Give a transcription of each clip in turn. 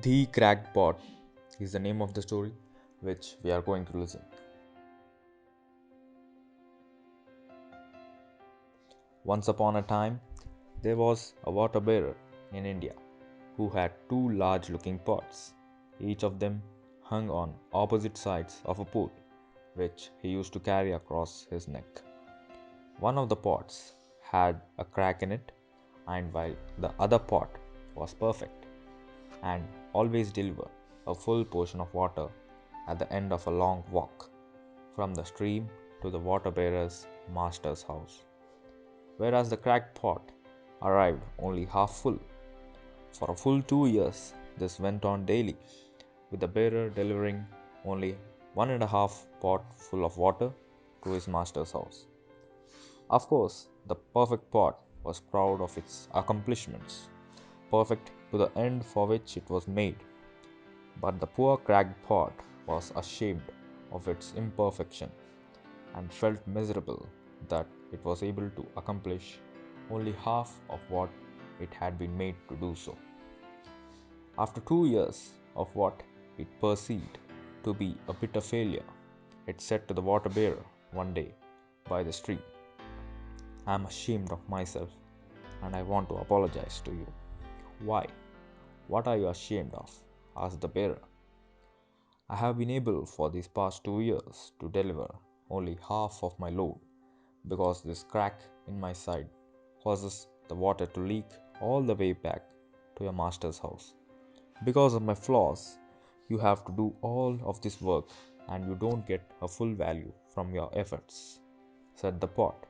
The Cracked Pot is the name of the story which we are going to listen. Once upon a time, there was a water bearer in India who had two large looking pots. Each of them hung on opposite sides of a pole which he used to carry across his neck. One of the pots had a crack in it, and while the other pot was perfect and always delivered a full portion of water at the end of a long walk from the stream to the water bearer's master's house, whereas the cracked pot arrived only half full. For a full 2 years, this went on daily, with the bearer delivering only 1.5 pot full of water to his master's house. Of course, the perfect pot was proud of its accomplishments, perfect to the end for which it was made. But the poor cracked pot was ashamed of its imperfection and felt miserable that it was able to accomplish only half of what it had been made to do so. After 2 years of what it perceived to be a bitter failure, it said to the water bearer one day by the stream, "I am ashamed of myself and I want to apologize to you." "Why? What are you ashamed of?" asked the bearer. "I have been able for these past 2 years to deliver only half of my load because this crack in my side causes the water to leak all the way back to your master's house. Because of my flaws, you have to do all of this work and you don't get a full value from your efforts," said the pot.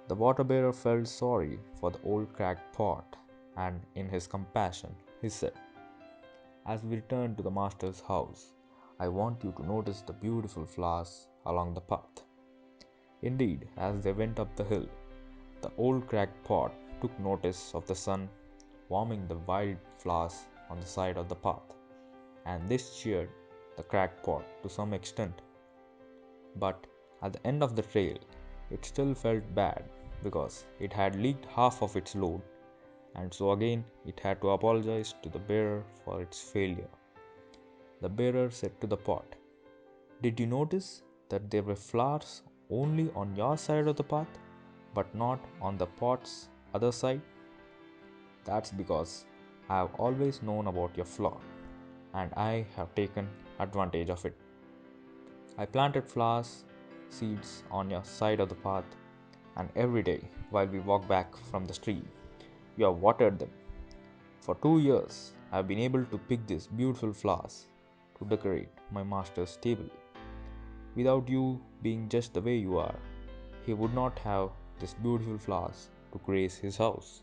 The water bearer felt sorry for the old cracked pot, and in his compassion, he said, "As we return to the master's house, I want you to notice the beautiful flowers along the path." Indeed, as they went up the hill, the old cracked pot took notice of the sun warming the wild flowers on the side of the path, and this cheered the cracked pot to some extent. But at the end of the trail, it still felt bad because it had leaked half of its load, and so again it had to apologize to the bearer for its failure. The bearer said to the pot, "Did you notice that there were flowers only on your side of the path, but not on the pot's other side? That's because I have always known about your flaw, and I have taken advantage of it. I planted flowers, seeds on your side of the path, and every day while we walk back from the stream, you have watered them. For 2 years, I have been able to pick these beautiful flowers to decorate my master's table. Without you being just the way you are, he would not have these beautiful flowers to grace his house."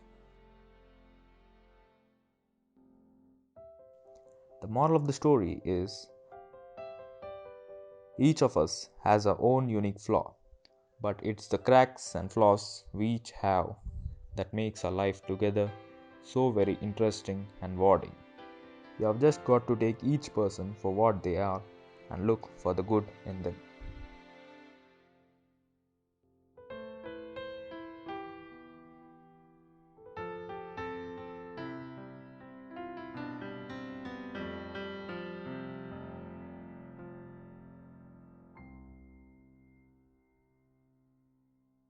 The moral of the story is each of us has our own unique flaw, but it's the cracks and flaws we each have that makes our life together so very interesting and rewarding. You have just got to take each person for what they are and look for the good in them.